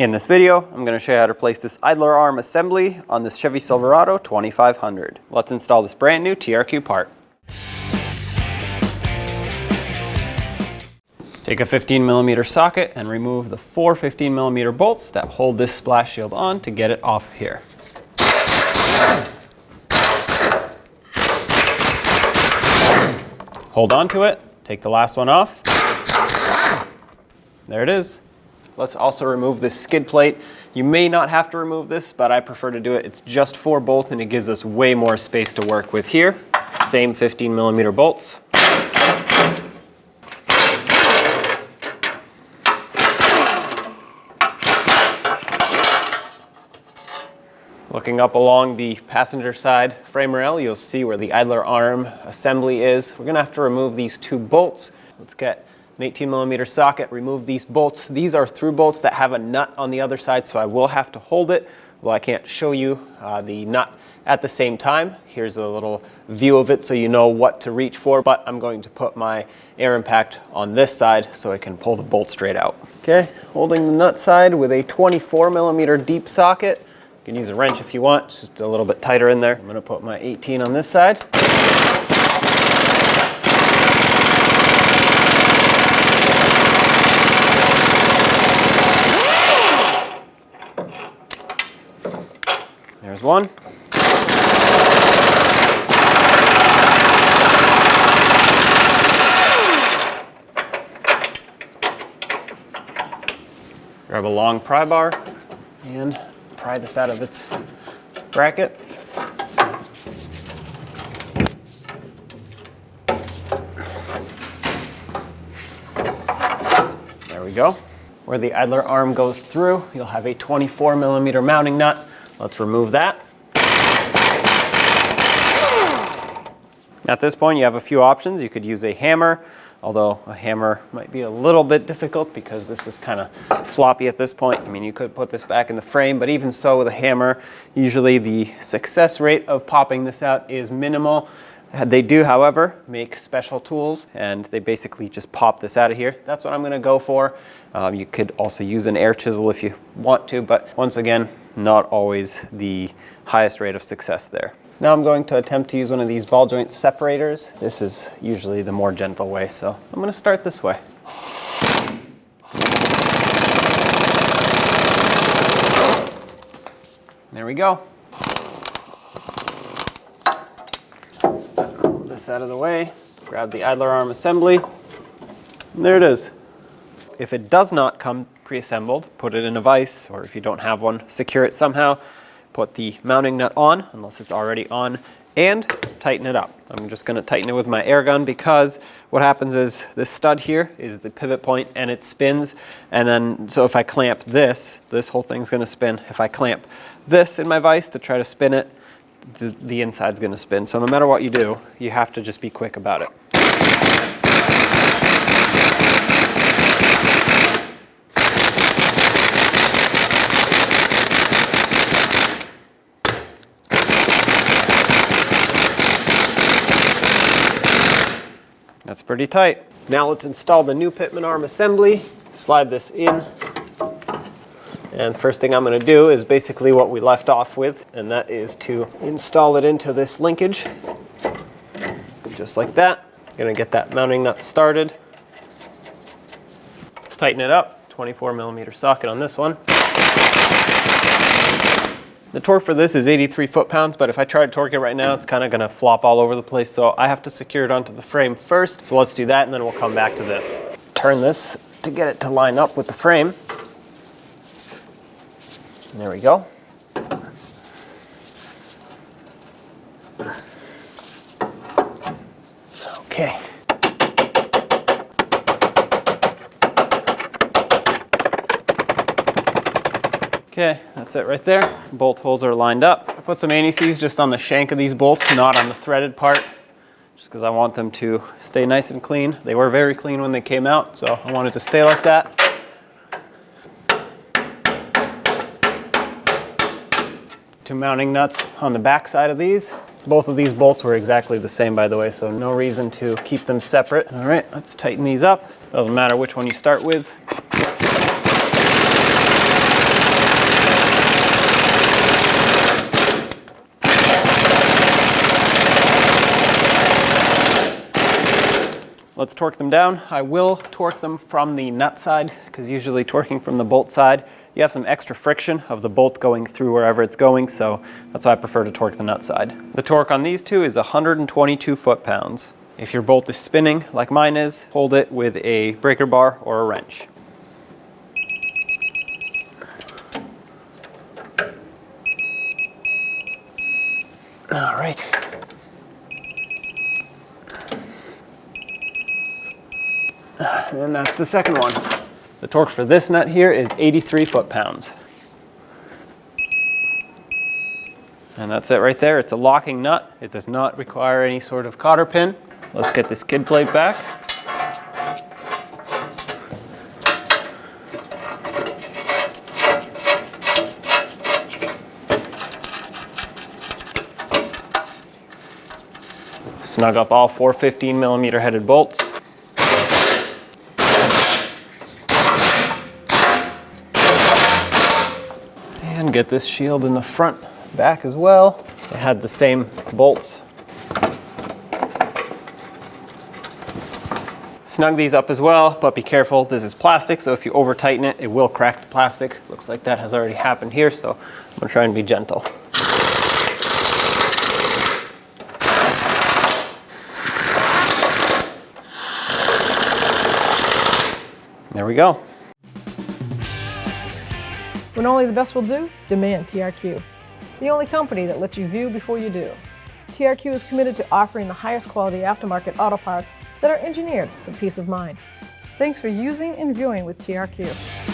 In this video, I'm going to show you how to place this idler arm assembly on this Chevy Silverado 2500. Let's install this brand new TRQ part. Take a 15mm socket and remove the 4 15mm bolts that hold this splash shield on to get it off here. Hold on to it, take the last one off. There it is. Let's also remove this skid plate. You may not have to remove this, but I prefer to do it. It's just 4 bolts and it gives us way more space to work with here. Same 15mm bolts. Looking up along the passenger side frame rail, you'll see where the idler arm assembly is. We're gonna have to remove these 2 bolts. Let's get an 18mm socket, remove these bolts. These are through bolts that have a nut on the other side, so I will have to hold it, although I can't show you the nut at the same time. Here's a little view of it so you know what to reach for, but I'm going to put my air impact on this side so I can pull the bolt straight out. Okay, holding the nut side with a 24mm deep socket. You can use a wrench if you want, it's just a little bit tighter in there. I'm gonna put my 18 on this side. There's one. Grab a long pry bar and pry this out of its bracket. There we go. Where the idler arm goes through, you'll have a 24mm mounting nut. Let's remove that. At this point, you have a few options. You could use a hammer, although a hammer might be a little bit difficult because this is kind of floppy at this point. I mean, you could put this back in the frame, but even so with a hammer, usually the success rate of popping this out is minimal. They do, however, make special tools, and they basically just pop this out of here. That's what I'm gonna go for. You could also use an air chisel if you want to, but once again, not always the highest rate of success there. Now I'm going to attempt to use one of these ball joint separators. This is usually the more gentle way, so I'm going to start this way. There we go. Move this out of the way, grab the idler arm assembly, and there it is. If it does not come pre-assembled, put it in a vise, or if you don't have one, secure it somehow. Put the mounting nut on, unless it's already on, and tighten it up. I'm just going to tighten it with my air gun because what happens is this stud here is the pivot point and it spins, and then so if I clamp this whole thing's going to spin. If I clamp this in my vise to try to spin it, the inside's going to spin. So no matter what you do, you have to just be quick about it. That's pretty tight. Now let's install the new pitman arm assembly. Slide this in. And first thing I'm going to do is basically what we left off with, and that is to install it into this linkage. Just like that. I'm going to get that mounting nut started. Tighten it up. 24mm socket on this one. The torque for this is 83 foot-pounds, but if I try to torque it right now, it's kind of going to flop all over the place, so I have to secure it onto the frame first. So let's do that, and then we'll come back to this. Turn this to get it to line up with the frame. There we go. Okay. Okay, that's it right there. Bolt holes are lined up. I put some anti-seize just on the shank of these bolts, not on the threaded part, just because I want them to stay nice and clean. They were very clean when they came out, so I wanted to stay like that. 2 mounting nuts on the back side of these. Both of these bolts were exactly the same, by the way, so no reason to keep them separate. All right, let's tighten these up. Doesn't matter which one you start with. let's torque them down. I will torque them from the nut side, because usually torquing from the bolt side, you have some extra friction of the bolt going through wherever it's going, so that's why I prefer to torque the nut side. The torque on these two is 122 foot-pounds. If your bolt is spinning like mine is, hold it with a breaker bar or a wrench. All right. And that's the second one. The torque for this nut here is 83 foot-pounds. And that's it right there. It's a locking nut. It does not require any sort of cotter pin. Let's get this skid plate back. Snug up all 4 15mm headed bolts. And get this shield in the front back as well. It had the same bolts. Snug these up as well, but be careful, this is plastic, so if you over tighten it, it will crack the plastic. Looks like that has already happened here, so I'm gonna try and be gentle. There we go. When only the best will do, demand TRQ. The only company that lets you view before you do. TRQ is committed to offering the highest quality aftermarket auto parts that are engineered for peace of mind. Thanks for using and viewing with TRQ.